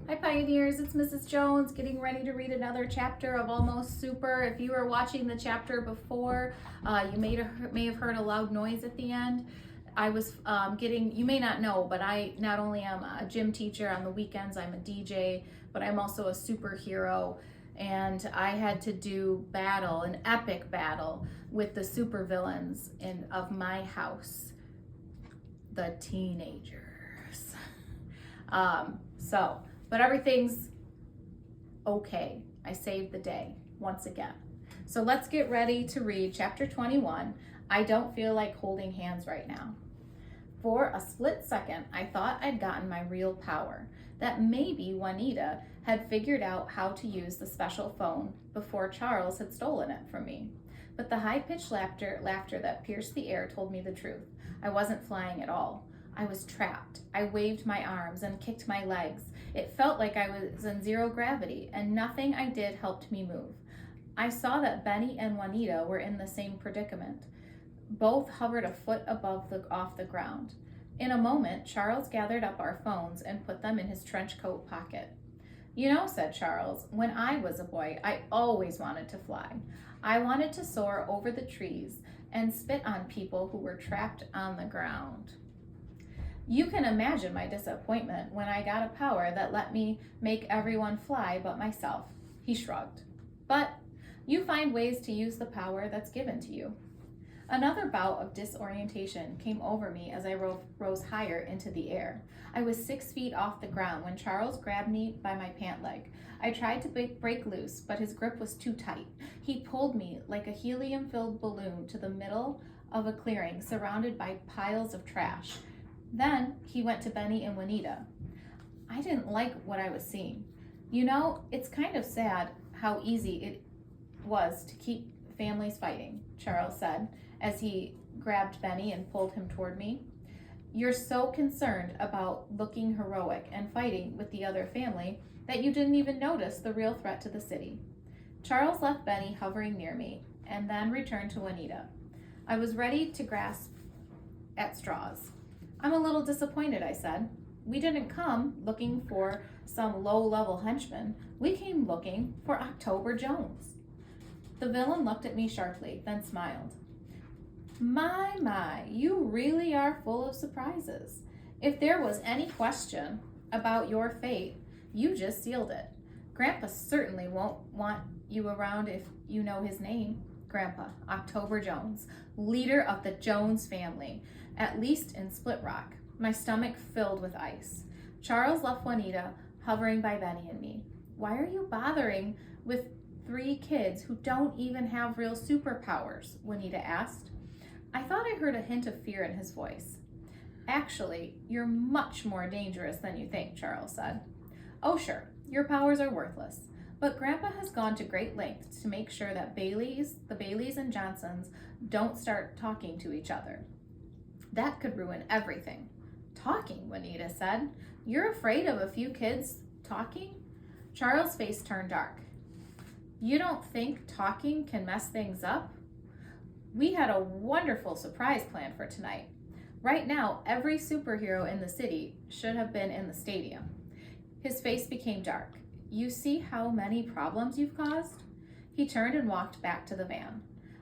Hi Pioneers, it's Mrs. Jones getting ready to read another chapter of Almost Super. If you were watching the chapter before, you may have heard a loud noise at the end. I was you may not know, but I not only am a gym teacher on the weekends, I'm a DJ, but I'm also a superhero. And I had to do an epic battle with the supervillains of my house, the teenagers. But everything's okay. I saved the day once again. So let's get ready to read chapter 21. I don't feel like holding hands right now. For a split second, I thought I'd gotten my real power, that maybe Juanita had figured out how to use the special phone before Charles had stolen it from me. But the high-pitched laughter that pierced the air told me the truth. I wasn't flying at all. I was trapped. I waved my arms and kicked my legs. It felt like I was in zero gravity, and nothing I did helped me move. I saw that Benny and Juanita were in the same predicament. Both hovered a foot off the ground. In a moment, Charles gathered up our phones and put them in his trench coat pocket. You know, said Charles, when I was a boy, I always wanted to fly. I wanted to soar over the trees and spit on people who were trapped on the ground. You can imagine my disappointment when I got a power that let me make everyone fly but myself. He shrugged. But you find ways to use the power that's given to you. Another bout of disorientation came over me as I rose higher into the air. I was 6 feet off the ground when Charles grabbed me by my pant leg. I tried to break loose, but his grip was too tight. He pulled me like a helium-filled balloon to the middle of a clearing surrounded by piles of trash. Then he went to Benny and Juanita. I didn't like what I was seeing. You know, it's kind of sad how easy it was to keep families fighting, Charles said as he grabbed Benny and pulled him toward me. You're so concerned about looking heroic and fighting with the other family that you didn't even notice the real threat to the city. Charles left Benny hovering near me and then returned to Juanita. I was ready to grasp at straws. I'm a little disappointed, I said. We didn't come looking for some low-level henchman. We came looking for October Jones. The villain looked at me sharply, then smiled. My, you really are full of surprises. If there was any question about your fate, you just sealed it. Grandpa certainly won't want you around if you know his name. Grandpa, October Jones, leader of the Jones family, at least in Split Rock. My stomach filled with ice. Charles left Juanita hovering by Benny and me. Why are you bothering with 3 kids who don't even have real superpowers? Juanita asked. I thought I heard a hint of fear in his voice. Actually, you're much more dangerous than you think, Charles said. Oh, sure, your powers are worthless. But Grandpa has gone to great lengths to make sure that the Baileys and Johnsons don't start talking to each other. That could ruin everything. Talking, Juanita said. You're afraid of a few kids talking? Charles' face turned dark. You don't think talking can mess things up? We had a wonderful surprise planned for tonight. Right now, every superhero in the city should have been in the stadium. His face became dark. You see how many problems you've caused? He turned and walked back to the van.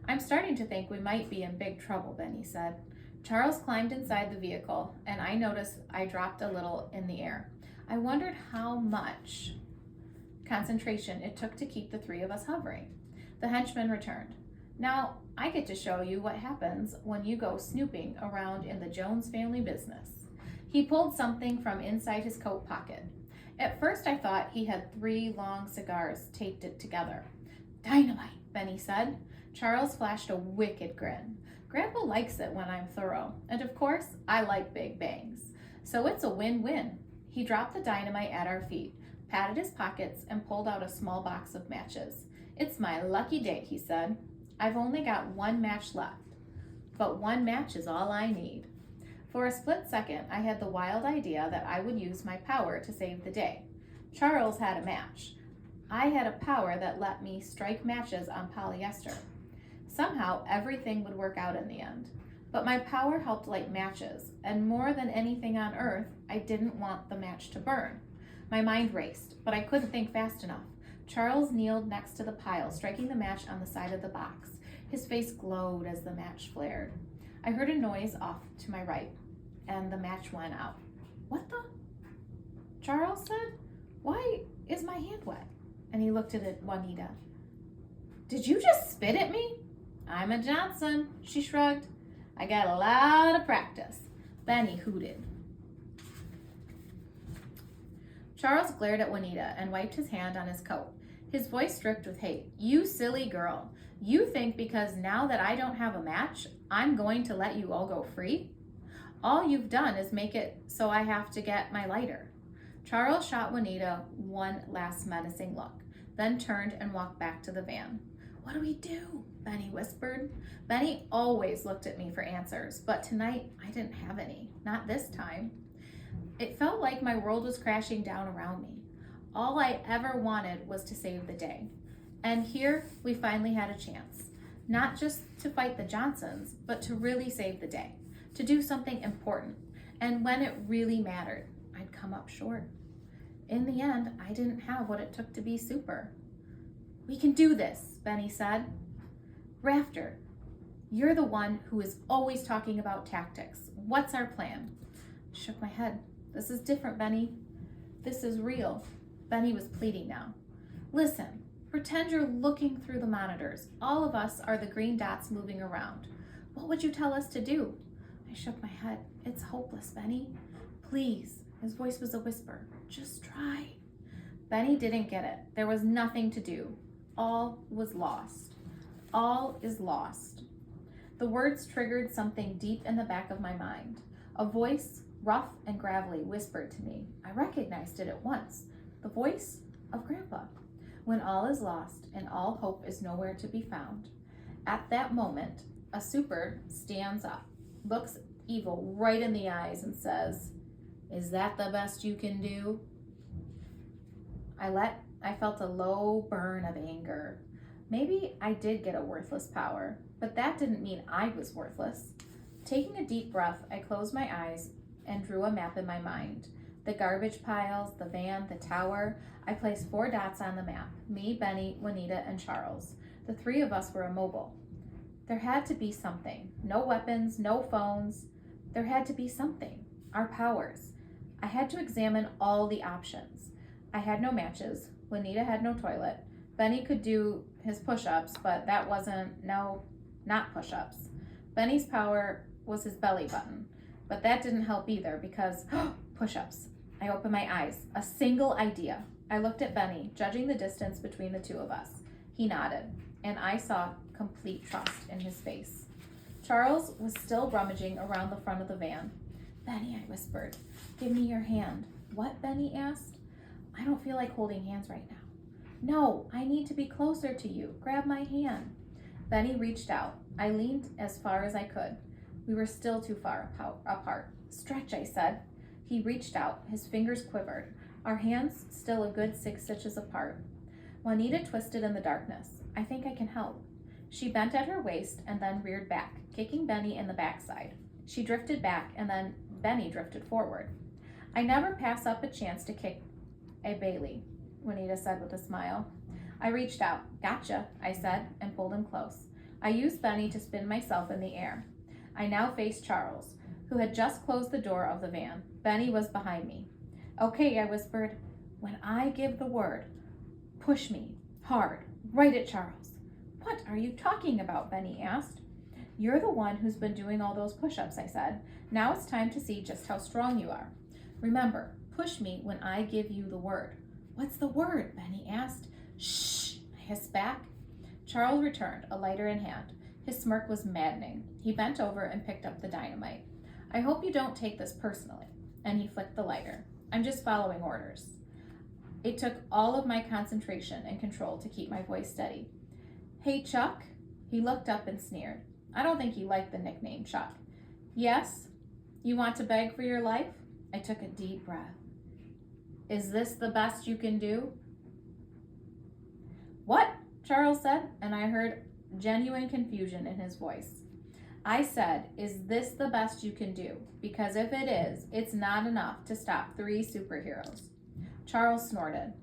I'm starting to think we might be in big trouble, Benny said. Charles climbed inside the vehicle, and I noticed I dropped a little in the air. I wondered how much concentration it took to keep the 3 of us hovering. The henchman returned. Now, I get to show you what happens when you go snooping around in the Jones family business. He pulled something from inside his coat pocket. At first, I thought he had 3 long cigars taped it together. Dynamite, Benny said. Charles flashed a wicked grin. Grandpa likes it when I'm thorough, and of course, I like big bangs. So it's a win-win. He dropped the dynamite at our feet, patted his pockets, and pulled out a small box of matches. It's my lucky day, he said. I've only got 1 match left, but 1 match is all I need. For a split second, I had the wild idea that I would use my power to save the day. Charles had a match. I had a power that let me strike matches on polyester. Somehow, everything would work out in the end. But my power helped light matches, and more than anything on earth, I didn't want the match to burn. My mind raced, but I couldn't think fast enough. Charles kneeled next to the pile, striking the match on the side of the box. His face glowed as the match flared. I heard a noise off to my right, and the match went out. "What the?" Charles said. "Why is my hand wet?" And he looked at Juanita. "Did you just spit at me?" "I'm a Johnson," she shrugged. "I got a lot of practice." Benny hooted. Charles glared at Juanita and wiped his hand on his coat. His voice dripped with hate. "You silly girl. You think because now that I don't have a match, I'm going to let you all go free? All you've done is make it so I have to get my lighter." Charles shot Juanita one last menacing look, then turned and walked back to the van. "What do we do?" Benny whispered. Benny always looked at me for answers, but tonight I didn't have any. Not this time. It felt like my world was crashing down around me. All I ever wanted was to save the day. And here we finally had a chance. Not just to fight the Johnsons, but to really save the day. To do something important. And when it really mattered, I'd come up short. In the end, I didn't have what it took to be super. "We can do this," Benny said. "Rafter, you're the one who is always talking about tactics. What's our plan?" I shook my head. "This is different, Benny. This is real." Benny was pleading now. "Listen, pretend you're looking through the monitors. All of us are the green dots moving around. What would you tell us to do?" I shook my head. "It's hopeless, Benny. Please." His voice was a whisper. "Just try." Benny didn't get it. There was nothing to do. All was lost. All is lost. The words triggered something deep in the back of my mind. A voice, rough and gravelly, whispered to me. I recognized it at once. The voice of Grandpa. When all is lost and all hope is nowhere to be found. At that moment, a super stands up, looks evil right in the eyes and says, "Is that the best you can do?" I felt a low burn of anger. Maybe I did get a worthless power, but that didn't mean I was worthless. Taking a deep breath, I closed my eyes and drew a map in my mind. The garbage piles, the van, the tower. I placed 4 dots on the map. Me, Benny, Juanita, and Charles. The 3 of us were immobile. There had to be something. No weapons, no phones. There had to be something. Our powers. I had to examine all the options. I had no matches. Juanita had no toilet. Benny could do his push-ups, but that wasn't, not push-ups. Benny's power was his belly button, but that didn't help either because, push-ups. I opened my eyes. A single idea. I looked at Benny, judging the distance between the 2 of us. He nodded, and I saw complete trust in his face. Charles was still rummaging around the front of the van. "Benny," I whispered, "give me your hand." "What?" Benny asked. "I don't feel like holding hands right now." "No, I need to be closer to you. Grab my hand." Benny reached out. I leaned as far as I could. We were still too far apart. "Stretch," I said. He reached out. His fingers quivered. Our hands still a good 6 stitches apart. Juanita twisted in the darkness. "I think I can help." She bent at her waist and then reared back, kicking Benny in the backside. She drifted back and then Benny drifted forward. "I never pass up a chance to kick a Bailey," Juanita said with a smile. I reached out. "Gotcha," I said, and pulled him close. I used Benny to spin myself in the air. I now faced Charles, who had just closed the door of the van. Benny was behind me. "Okay," I whispered. "When I give the word, push me, hard, right at Charles." "What are you talking about?" Benny asked. "You're the one who's been doing all those push-ups," I said. "Now it's time to see just how strong you are. Remember, push me when I give you the word." "What's the word?" Benny asked. "Shh," I hissed back. Charles returned, a lighter in hand. His smirk was maddening. He bent over and picked up the dynamite. "I hope you don't take this personally," and he flicked the lighter. "I'm just following orders." It took all of my concentration and control to keep my voice steady. "Hey, Chuck." He looked up and sneered. I don't think he liked the nickname Chuck. "Yes? You want to beg for your life?" I took a deep breath. "Is this the best you can do?" "What?" Charles said, and I heard genuine confusion in his voice. I said, "Is this the best you can do? Because if it is, it's not enough to stop 3 superheroes." Charles snorted.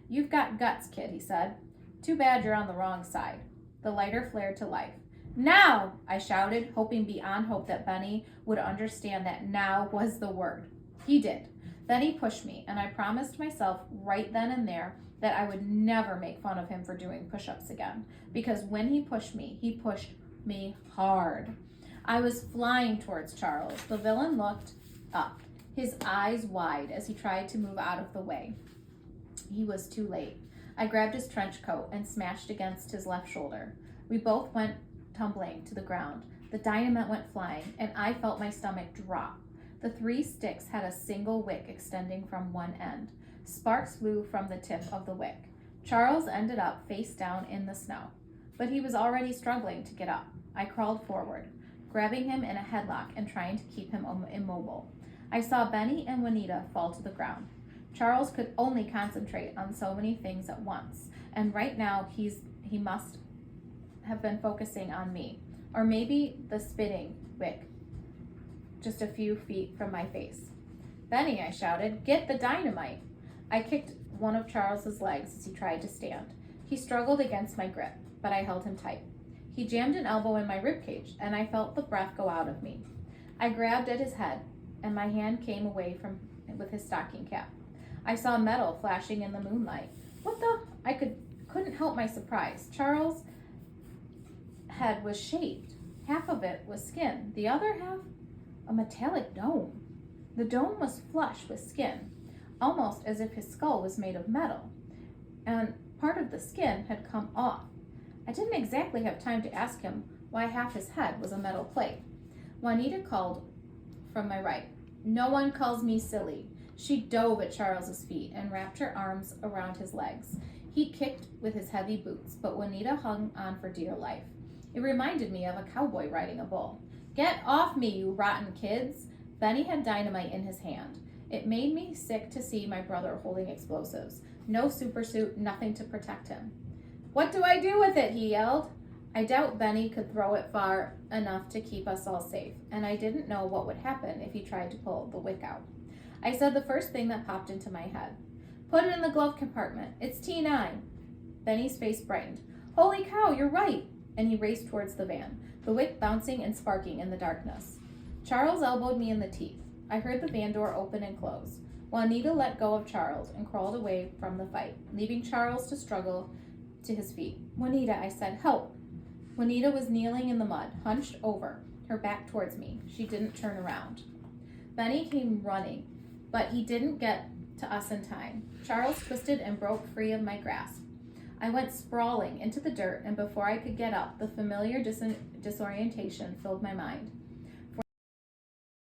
"You've got guts, kid," he said. "Too bad you're on the wrong side." The lighter flared to life. "Now!" I shouted, hoping beyond hope that Benny would understand that now was the word. He did. Then he pushed me, and I promised myself right then and there that I would never make fun of him for doing push-ups again, because when he pushed me hard. I was flying towards Charles. The villain looked up, his eyes wide as he tried to move out of the way. He was too late. I grabbed his trench coat and smashed against his left shoulder. We both went tumbling to the ground. The dynamite went flying, and I felt my stomach drop. The 3 sticks had a single wick extending from one end. Sparks flew from the tip of the wick. Charles ended up face down in the snow, but he was already struggling to get up. I crawled forward, grabbing him in a headlock and trying to keep him immobile. I saw Benny and Juanita fall to the ground. Charles could only concentrate on so many things at once, and right now he must have been focusing on me, or maybe the spitting wick just a few feet from my face. "Benny," I shouted, "get the dynamite." I kicked one of Charles's legs as he tried to stand. He struggled against my grip, but I held him tight. He jammed an elbow in my ribcage, and I felt the breath go out of me. I grabbed at his head, and my hand came away with his stocking cap. I saw metal flashing in the moonlight. What the? I couldn't help my surprise. Charles' head was shaped. Half of it was skin, the other half a metallic dome. The dome was flush with skin, almost as if his skull was made of metal, and part of the skin had come off. I didn't exactly have time to ask him why half his head was a metal plate. Juanita called from my right. "No one calls me silly." She dove at Charles's feet and wrapped her arms around his legs. He kicked with his heavy boots, but Juanita hung on for dear life. It reminded me of a cowboy riding a bull. "Get off me, you rotten kids!" Benny had dynamite in his hand. It made me sick to see my brother holding explosives. No supersuit, nothing to protect him. "What do I do with it?" he yelled. I doubt Benny could throw it far enough to keep us all safe, and I didn't know what would happen if he tried to pull the wick out. I said the first thing that popped into my head. "Put it in the glove compartment. It's T9. Benny's face brightened. "Holy cow, you're right!" And he raced towards the van, the wick bouncing and sparking in the darkness. Charles elbowed me in the teeth. I heard the van door open and close. Juanita let go of Charles and crawled away from the fight, leaving Charles to struggle to his feet. "Juanita," I said, "help!" Juanita was kneeling in the mud, hunched over, her back towards me. She didn't turn around. Benny came running, but he didn't get to us in time. Charles twisted and broke free of my grasp. I went sprawling into the dirt, and before I could get up, the familiar disorientation filled my mind.